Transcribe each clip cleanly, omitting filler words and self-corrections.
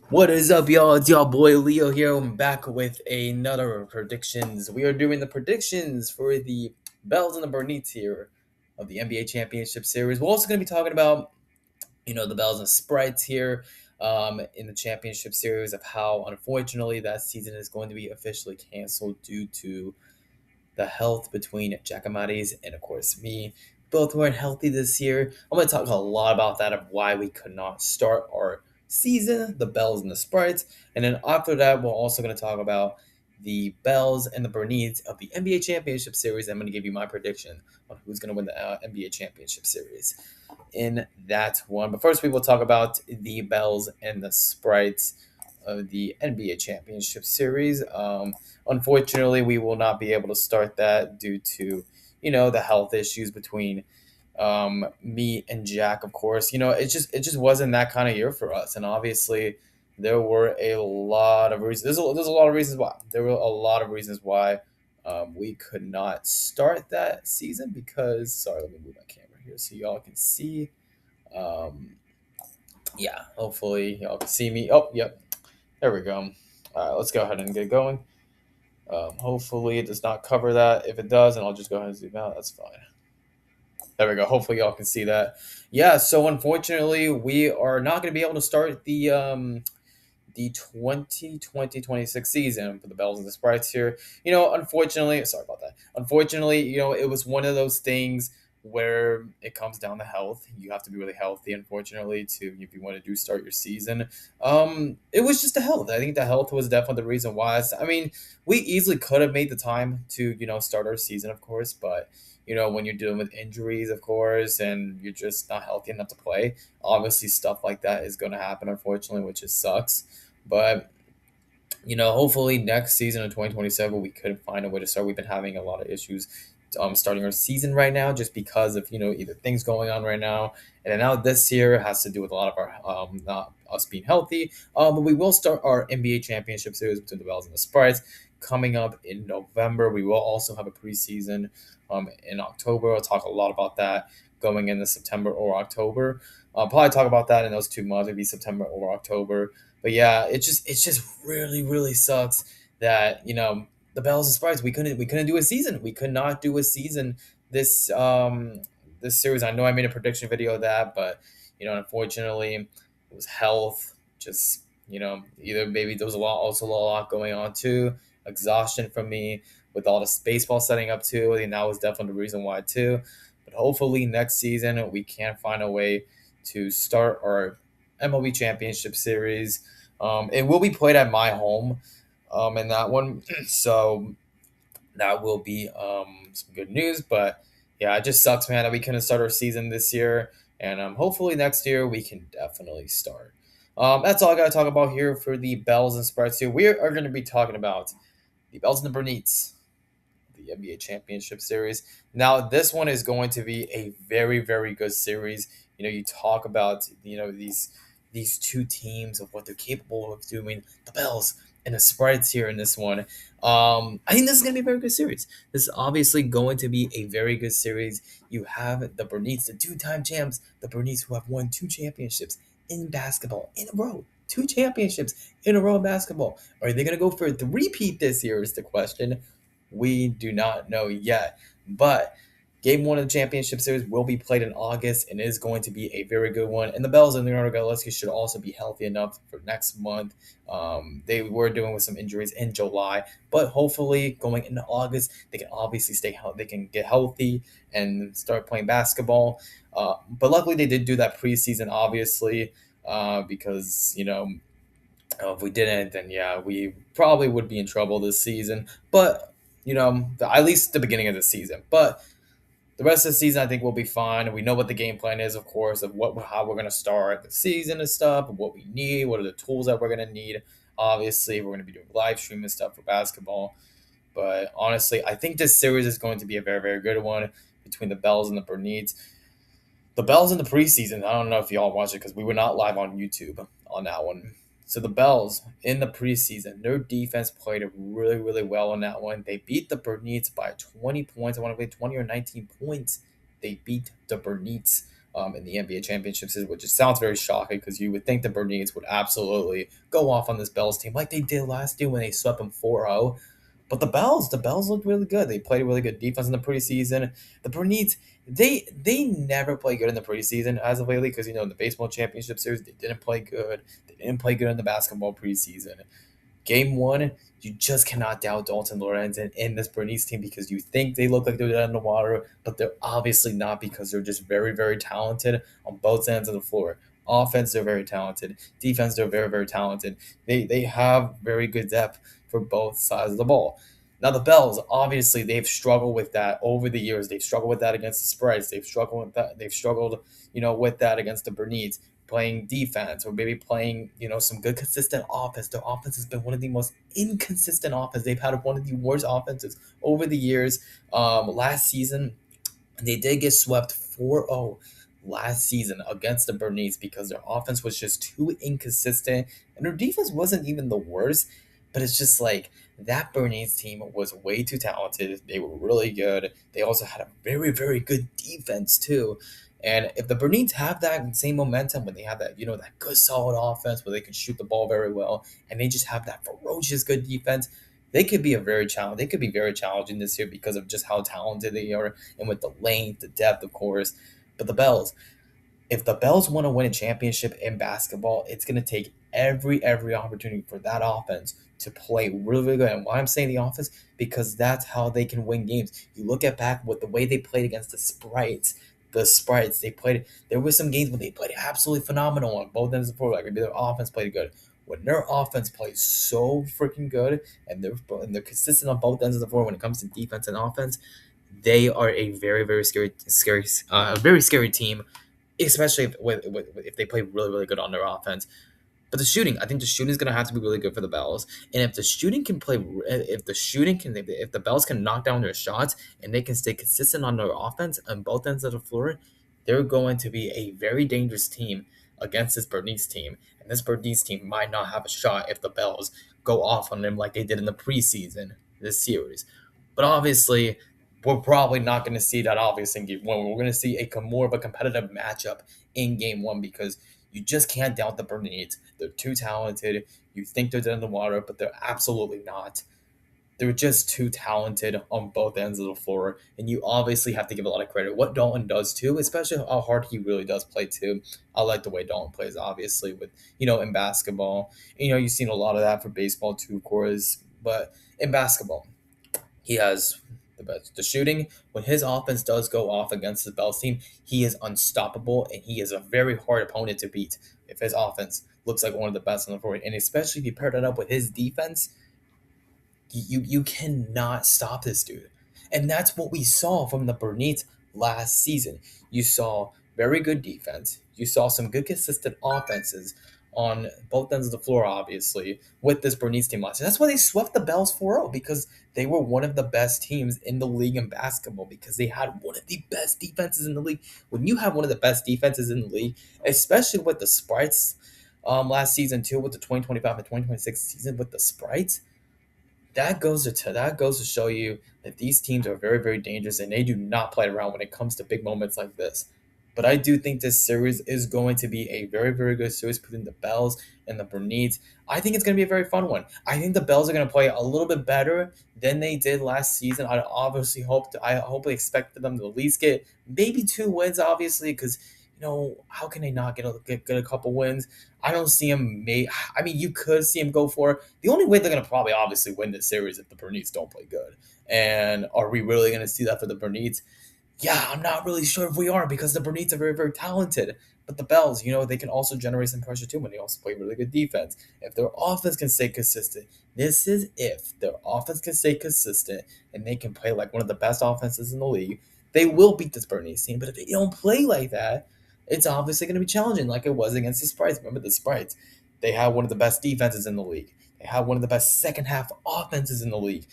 What is up, y'all? It's y'all boy Leo here. I'm back with another predictions. We are doing the predictions for the Bells and the Bernices here of the NBA Championship Series. We're also going to be talking about, the Bells and Sprites here in the Championship Series of how, unfortunately, that season is going to be officially canceled due to the health between Giacomatti's and, of course, me. Both weren't healthy this year. I'm going to talk a lot about that of why we could not start our season, the Bells and the Sprites. And then after that, we're also going to talk about the Bells and the Bernices of the NBA Championship Series. I'm going to give you my prediction on who's going to win the NBA Championship Series in that one. But first, we will talk about the Bells and the Sprites of the NBA Championship Series. Unfortunately, we will not be able to start that due to, the health issues between me and Jack. Of course, it just wasn't that kind of year for us, and obviously, there were a lot of reasons. There's a lot of reasons why. There were a lot of reasons why we could not start that season because. Sorry, let me move my camera here so y'all can see. Um, yeah, hopefully y'all can see me. Oh, yep, there we go. All right, let's go ahead and get going. Hopefully it does not cover that. If it does, and I'll just go ahead and zoom out. That's fine. There we go. Hopefully y'all can see that. Yeah. So unfortunately, we are not going to be able to start the 2020-26 season for the Bells and the Sprites here. Unfortunately, sorry about that. Unfortunately, it was one of those things where it comes down to health. You have to be really healthy, unfortunately, to if you want to do start your season. It was just the health. I think the health was definitely the reason why. I mean, we easily could have made the time to start our season, of course, but when you're dealing with injuries, of course, and you're just not healthy enough to play, obviously stuff like that is going to happen, unfortunately, which just sucks. But hopefully next season in 2027 we could find a way to start. We've been having a lot of issues starting our season right now just because of either things going on right now, and then now this year has to do with a lot of our not us being healthy. But we will start our NBA championship series between the Bells and the Sprites coming up in November. We will also have a preseason in October. I'll talk a lot about that going into September or October. I'll probably talk about that in those 2 months, maybe September or October. But yeah, it just really sucks that the Bells and Sprites we couldn't do a season. We could not do a season this this series. I know I made a prediction video of that, but unfortunately, it was health. Just either maybe there was a lot going on too. Exhaustion from me with all this baseball setting up too. I think that was definitely the reason why too. But hopefully next season we can find a way to start our MLB Championship Series. It will be played at my home in that one, so that will be some good news. But yeah, it just sucks, man, that we couldn't start our season this year, and hopefully next year we can definitely start. That's all I got to talk about here for the Bells and Sprites here. We are going to be talking about the Bells and the Bernices, the NBA Championship Series. Now, this one is going to be a very, very good series. You talk about these two teams of what they're capable of doing. The Bells and the Sprites here in this one. I think this is going to be a very good series. This is obviously going to be a very good series. You have the Bernices, the two-time champs, the Bernices who have won two championships in basketball in a row. Two championships in a row in basketball. Are they going to go for a three-peat this year is the question. We do not know yet. But game one of the championship series will be played in August and is going to be a very good one. And the Bells and Leonardo Galeski should also be healthy enough for next month. They were dealing with some injuries in July, but hopefully going into August, they can obviously stay healthy. They can get healthy and start playing basketball. But luckily, they did do that preseason, obviously, because if we didn't, then yeah, we probably would be in trouble this season. But at least the beginning of the season. But the rest of the season, I think we'll be fine. And we know what the game plan is, of course, of how we're going to start the season and stuff, and what we need, what are the tools that we're going to need. Obviously, we're going to be doing live streaming stuff for basketball. But honestly, I think this series is going to be a very, very good one between the Bells and the Bernices. The Bells in the preseason, I don't know if y'all watched it because we were not live on YouTube on that one. So the Bells in the preseason, their defense played really, really well in that one. They beat the Bernices by 20 points. I want to play 20 or 19 points. They beat the Bernices in the NBA championships, which just sounds very shocking because you would think the Bernices would absolutely go off on this Bells team like they did last year when they swept them 4-0. But the Bells looked really good. They played really good defense in the preseason. The Bernices, they never play good in the preseason as of lately because in the baseball championship series they didn't play good. They didn't play good in the basketball preseason. Game one, you just cannot doubt Dalton Lorenz and this Bernice team because you think they look like they're dead in the water, but they're obviously not because they're just very, very talented on both ends of the floor. Offense, they're very talented. Defense, they're very, very talented. They have very good depth for both sides of the ball. Now the Bells, obviously, they've struggled with that over the years. They've struggled with that against the Sprites. They've struggled with that. They've struggled, with that against the Bernice playing defense or maybe playing, some good consistent offense. Their offense has been one of the most inconsistent offense. They've had one of the worst offenses over the years. Last season, they did get swept 4-0 last season against the Bernice because their offense was just too inconsistent and their defense wasn't even the worst. But it's just like that Bernice team was way too talented. They were really good. They also had a very, very good defense too. And if the Bernice have that same momentum when they have that, that good solid offense where they can shoot the ball very well and they just have that ferocious good defense, they could be a very challenge. They could be very challenging this year because of just how talented they are and with the length, the depth, of course. But the Bells, if the Bells want to win a championship in basketball, it's going to take every opportunity for that offense to play really, really good. And why I'm saying the offense, because that's how they can win games. You look at back with the way they played against the Sprites. The Sprites, they played. There were some games when they played absolutely phenomenal on both ends of the floor. Like maybe their offense played good. When their offense plays so freaking good and they're consistent on both ends of the floor when it comes to defense and offense, they are a very, very very scary team, especially if they play really, really good on their offense. But the shooting, I think the shooting is going to have to be really good for the Bells. And if the shooting can play, if the shooting can, if the Bells can knock down their shots and they can stay consistent on their offense on both ends of the floor, they're going to be a very dangerous team against this Bernice team. And this Bernice team might not have a shot if the Bells go off on them like they did in the preseason this series. But obviously, we're probably not going to see that obvious in game one. We're going to see more of a competitive matchup in game one because you just can't doubt the Bernices. They're too talented. You think they're dead in the water, but they're absolutely not. They're just too talented on both ends of the floor, and you obviously have to give a lot of credit. What Dalton does too, especially how hard he really does play too. I like the way Dalton plays, obviously, with in basketball. You've seen a lot of that for baseball too, of course, but in basketball, he has the best. The shooting, when his offense does go off against the Bells team, he is unstoppable and he is a very hard opponent to beat if his offense looks like one of the best on the floor. And especially if you pair that up with his defense, you cannot stop this dude. And that's what we saw from the Bernice last season. You saw very good defense. You saw some good consistent offenses on both ends of the floor, obviously, with this Bernice team last year. That's why they swept the Bells 4-0 because they were one of the best teams in the league in basketball because they had one of the best defenses in the league. When you have one of the best defenses in the league, especially with the Sprites last season too, with the 2025 and 2026 season with the Sprites, that goes to show you that these teams are very, very dangerous and they do not play around when it comes to big moments like this. But I do think this series is going to be a very, very good series between the Bells and the Bernices. I think it's going to be a very fun one. I think the Bells are going to play a little bit better than they did last season. I hopefully expected them to at least get maybe 2 wins, obviously, because how can they not get a couple wins? I don't see them. I mean, you could see them go for it. The only way they're going to probably obviously win this series if the Bernices don't play good. And are we really going to see that for the Bernices? Yeah, I'm not really sure if we are because the Bernices are very, very talented. But the Bells, they can also generate some pressure too when they also play really good defense. If their offense can stay consistent, this is if their offense can stay consistent and they can play like one of the best offenses in the league, they will beat this Bernices team. But if they don't play like that, it's obviously going to be challenging like it was against the Sprites. Remember the Sprites? They had one of the best defenses in the league. They had one of the best second half offenses in the league.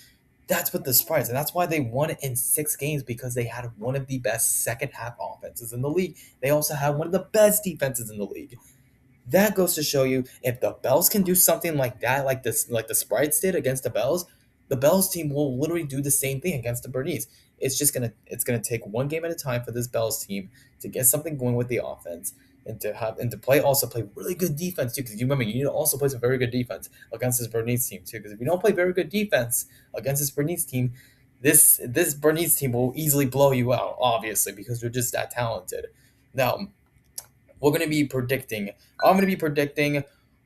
That's what the Sprites, and that's why they won it in 6 games because they had one of the best second half offenses in the league. They also had one of the best defenses in the league. That goes to show you if the Bells can do something like that, like the Sprites did against the Bells team will literally do the same thing against the Bernice. it's gonna take one game at a time for this Bells team to get something going with the offense and to play really good defense too. Because you remember you need to also play some very good defense against this Bernice team too. Because if you don't play very good defense against this Bernice team, this Bernice team will easily blow you out, obviously, because they're just that talented. Now we're gonna be predicting. I'm gonna be predicting.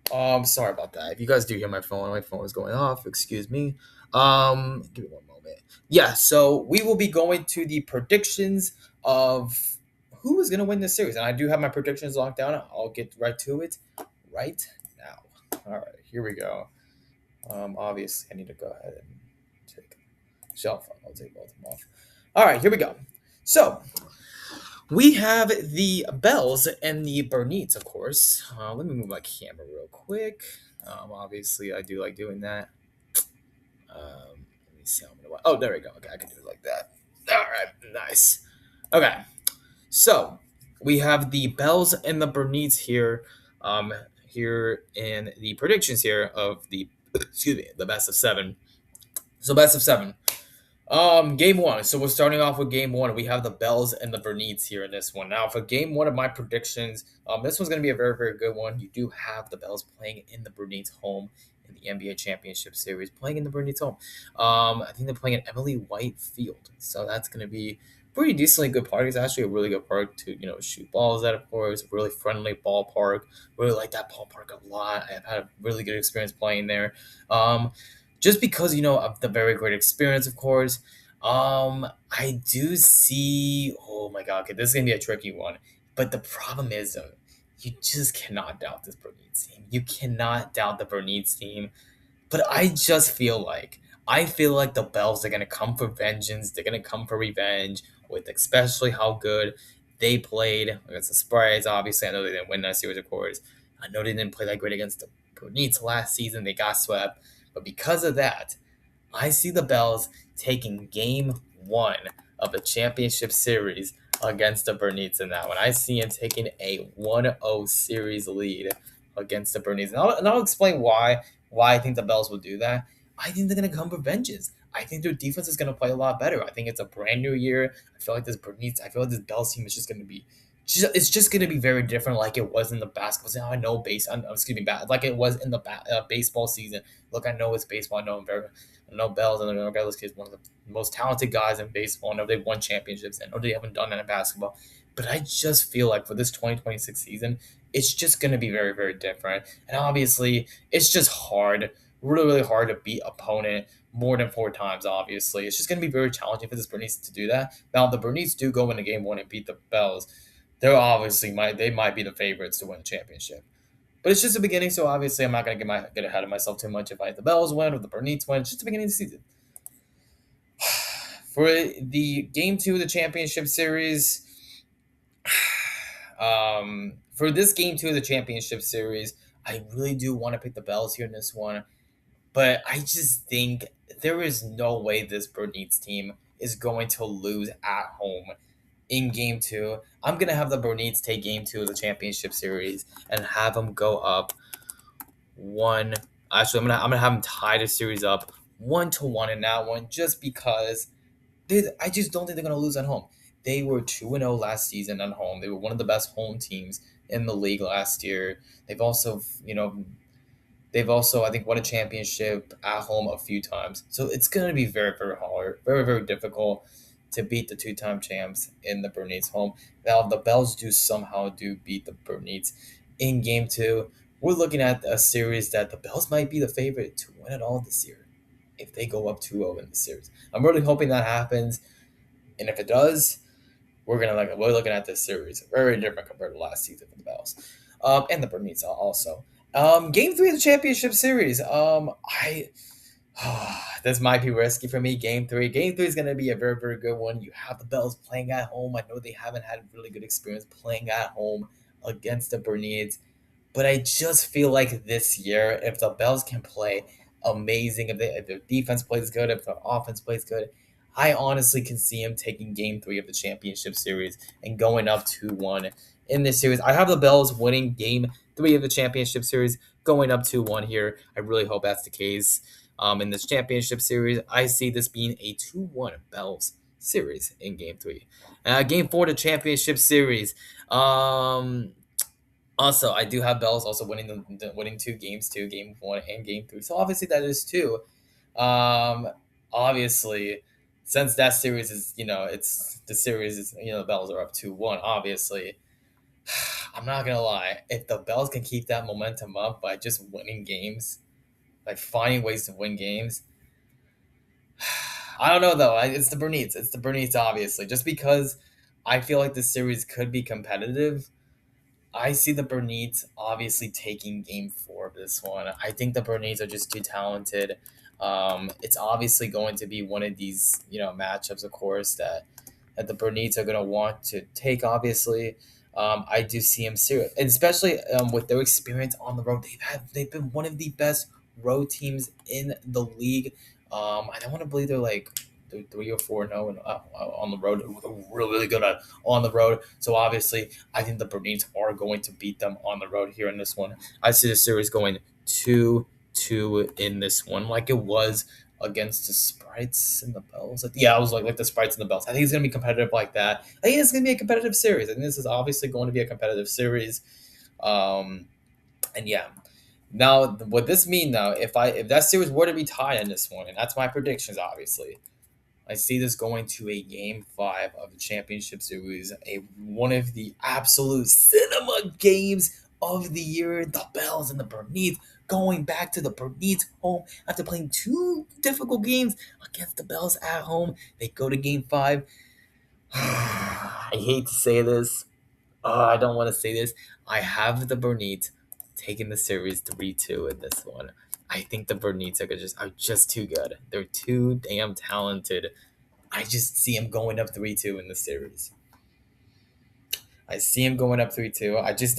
Sorry about that. If you guys do hear my phone is going off. Excuse me. Give me one moment. Yeah, so we will be going to the predictions of who is gonna win this series, and I do have my predictions locked down. I'll get right to it right now. All right, here we go. Obviously, I need to go ahead and take shelf. I'll take both of them off. All right, here we go. So we have the Bells and the Bernites, of course. Let me move my camera real quick. Obviously, I do like doing that. Let me see. Oh, there we go. Okay, I can do it like that. All right, nice. Okay, so we have the Bells and the Bernites here. Here in the predictions here of the excuse me, the best of seven. So best of seven. Game one. So we're starting off with game one. We have the Bells and the Bernites here in this one. Now, for game one of my predictions, this one's going to be a very, very good one. You do have the Bells playing in the Bernites' home in the NBA Championship Series, playing in the Bernites' home. I think they're playing at Emily White Field, so that's going to be pretty decently good park. It's actually a really good park to shoot balls at. Of course, really friendly ballpark. Really like that ballpark a lot. I've had a really good experience playing there. Just because of the very great experience, of course. I do see. Oh my god, okay, this is gonna be a tricky one. But the problem is, you just cannot doubt this Bernice team. You cannot doubt the Bernice team. But I feel like the Bells are gonna come for vengeance. They're gonna come for revenge with especially how good they played against the Sprites. Obviously, I know they didn't win that series, of course. I know they didn't play that great against the Bernice last season. They got swept. But because of that, I see the Bells taking game one of the championship series against the Bernice in that one. I see him taking a 1-0 series lead against the Bernice. And I'll explain why I think the Bells will do that. I think they're going to come for vengeance. I think their defense is going to play a lot better. I think it's a brand new year. I feel like this Bells team is just going to be it's just going to be very different like it was in the basketball season. I know like it was in the baseball season. Look, I know it's baseball. I know Bells and Bells is one of the most talented guys in baseball. I know they've won championships. I know they haven't done that in basketball. But I just feel like for this 2026 season, it's just going to be very, very different. And obviously, it's just hard, really, really hard to beat opponent more than four times, obviously. It's just going to be very challenging for this Bernice to do that. Now, if the Bernice do go into game one and beat the Bells, they might be the favorites to win the championship. But it's just the beginning, so obviously I'm not gonna get ahead of myself too much if the Bells win or the Bernice win. It's just the beginning of the season. For the game two of the championship series, for this game two of the championship series, I really do want to pick the Bells here in this one, but I just think there is no way this Bernice team is going to lose at home in game two. I'm gonna have the Bernice take game two of the championship series and have them go up one. Actually, I'm gonna have them tie the series up 1-1 in that one, just because I just don't think they're gonna lose at home. They were 2-0 last season at home. They were one of the best home teams in the league last year. They've also, I think, won a championship at home a few times. So it's going to be very, very hard, very, very difficult to beat the two-time champs in the Bernice home. Now, if the Bells do beat the Bernice in game two, we're looking at a series that the Bells might be the favorite to win it all this year if they go up 2-0 in the series. I'm really hoping that happens. And if it does, we're looking at this series very different compared to last season for the Bells, and the Bernice also. Game three of the championship series. I this might be risky for me. Game three. Game three is going to be a very, very good one. You have the Bells playing at home. I know they haven't had really good experience playing at home against the Bernice. But I just feel like this year, if the Bells can play amazing, if their defense plays good, if their offense plays good, I honestly can see him taking game three of the championship series and going up 2-1 in this series. I have the Bells winning game three of the championship series, going up 2-1 here. I really hope that's the case. In this championship series, I see this being a 2-1 Bells series in Game Three. Game Four, the championship series. Um, Also, I do have Bells also winning winning two games, two Game One and Game Three. So obviously that is two. Um, Obviously, since that series is it's the series is the Bells are up 2-1. Obviously, I'm not gonna lie. If the Bells can keep that momentum up by just winning games, like finding ways to win games, I don't know though. It's the Bernices. It's the Bernices, obviously, just because I feel like this series could be competitive. I see the Bernices obviously taking game four of this one. I think the Bernices are just too talented. It's obviously going to be one of these, matchups, of course, that the Bernices are going to want to take, obviously. I do see them serious, and especially with their experience on the road. They've been one of the best road teams in the league. I don't want to believe they're 3 or 4 and on the road. They're really good at on the road. So obviously, I think the Bernices are going to beat them on the road here in this one. I see the series going 2-2 in this one, like it was against the Sprites and the Bells. Yeah, I was like the Sprites and the Bells. I think it's gonna be competitive like that. I think it's gonna be a competitive series. I think this is obviously going to be a competitive series. Um, and yeah. Now, what this mean now? If that series were to be tied in this one, and that's my predictions, obviously, I see this going to a game five of the championship series, one of the absolute cinema games of the year. The Bells and the Bernices going back to the Bernices home after playing two difficult games against the Bells at home. They go to game five. I hate to say this. I don't want to say this. I have the Bernices taking the series 3-2 in this one. I think the Bernices are just too good. They're too damn talented. I just see him going up 3-2 in the series. I see him going up 3-2. I just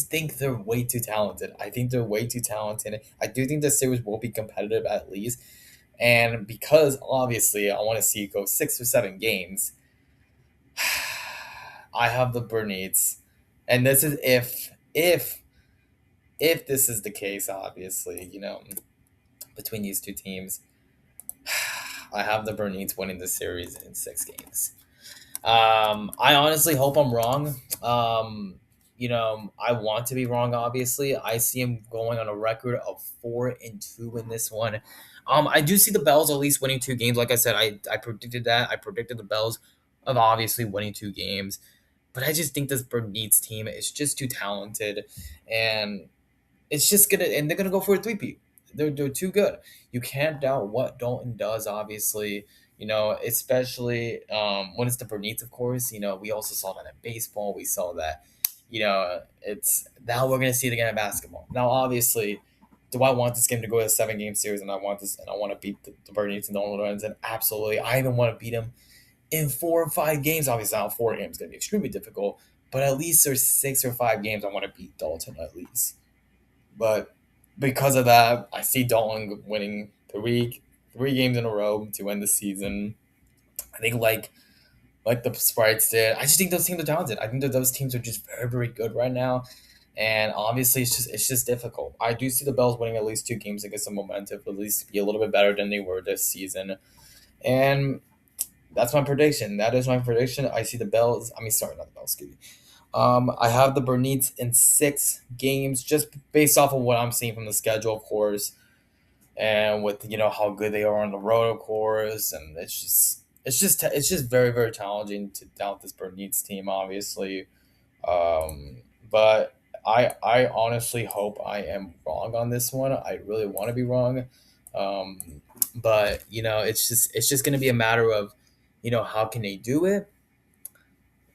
think they're way too talented. I think they're way too talented. I do think the series will be competitive at least. And because obviously I want to see it go 6 or 7 games, I have the Bernices. And this is if this is the case, obviously, between these two teams, I have the Bernices winning the series in 6 games. I honestly hope I'm wrong. I want to be wrong. Obviously, I see him going on a record of 4-2 in this one. I do see the Bells at least winning 2 games. Like I said, I predicted that. I predicted the Bells of obviously winning 2 games, but I just think this Bernices team is just too talented, and it's just gonna and they're gonna go for a three-peat. They're too good. You can't doubt what Dalton does, obviously. Especially when it's the Bernices, of course. We also saw that in baseball. We saw that. It's now we're gonna see it again in basketball. Now, obviously, do I want this game to go to a 7 game series and I want to beat the Bernices and the Northern Lions? And absolutely, I even want to beat them in 4 or 5 games. Obviously, now 4 games is gonna be extremely difficult, but at least there's 6 or 5 games I want to beat Dalton at least. But because of that, I see Dalton winning three games in a row to end the season. I think like the Sprites did. I just think those teams are talented. I think that those teams are just very, very good right now. And obviously it's just difficult. I do see the Bells winning at least 2 games to get some momentum, at least be a little bit better than they were this season. And that's my prediction. That is my prediction. I see the Bells. I mean, sorry, not the Bells. Excuse me. I have the Bernices in 6 games, just based off of what I'm seeing from the schedule, of course, and with how good they are on the road, of course, and it's just very, very challenging to doubt this Bernices team, obviously. But I honestly hope I am wrong on this one. I really want to be wrong, but it's just going to be a matter of how can they do it,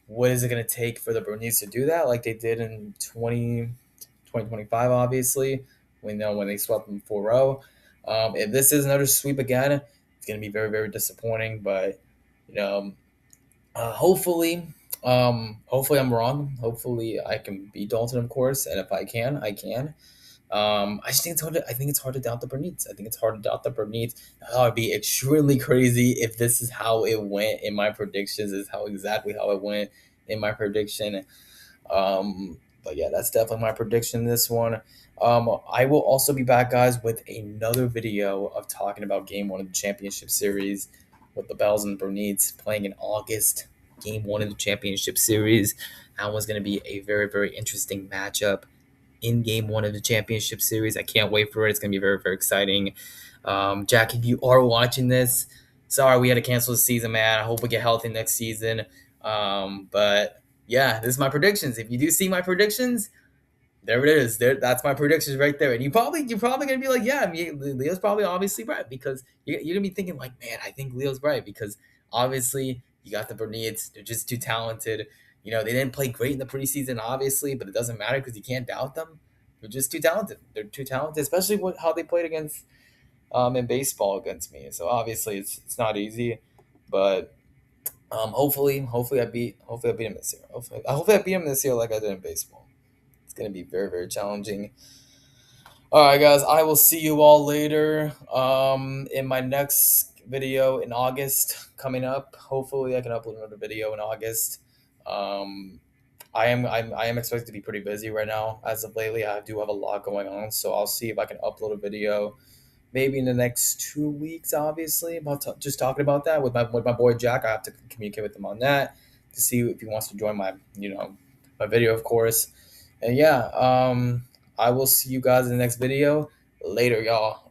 what is it going to take for the Bernices to do that, like they did in 2025, obviously, when they swept them 4-0. If this is another sweep again, it's going to be very, very disappointing. But you know, hopefully I'm wrong. Hopefully I can beat Dalton, of course, and if I can, I can. I just think it's hard. I think it's hard to doubt the Bernices. I think it's hard to doubt the Bernices. That would be extremely crazy if this is how it went in my predictions. Is how exactly how it went in my prediction. But yeah, that's definitely my prediction. This one. I will also be back, guys, with another video of talking about Game One of the Championship Series with the Bells and Bernices playing in August, game one of the championship series. That was going to be a very, very interesting matchup in game one of the championship series. I can't wait for it. It's going to be very, very exciting. Jack, if you are watching this, sorry we had to cancel the season, man. I hope we get healthy next season. But yeah, this is my predictions. If you do see my predictions, there it is. That's my predictions right there. And you're probably gonna be like, yeah, I mean, Leo's probably obviously right because you're gonna be thinking like, man, I think Leo's right because obviously you got the Bernices. They're just too talented. They didn't play great in the preseason, obviously, but it doesn't matter because you can't doubt them. They're just too talented. They're too talented, especially how they played against in baseball against me. So obviously it's not easy, but hopefully I beat him this year. Hopefully I beat him this year like I did in baseball. It's gonna be very, very challenging. All right, guys. I will see you all later. In my next video in August coming up. Hopefully, I can upload another video in August. Um, I am expected to be pretty busy right now as of lately. I do have a lot going on, so I'll see if I can upload a video maybe in the next 2 weeks. Obviously, about just talking about that with my boy Jack. I have to communicate with him on that to see if he wants to join my video, of course. And yeah, I will see you guys in the next video. Later, y'all.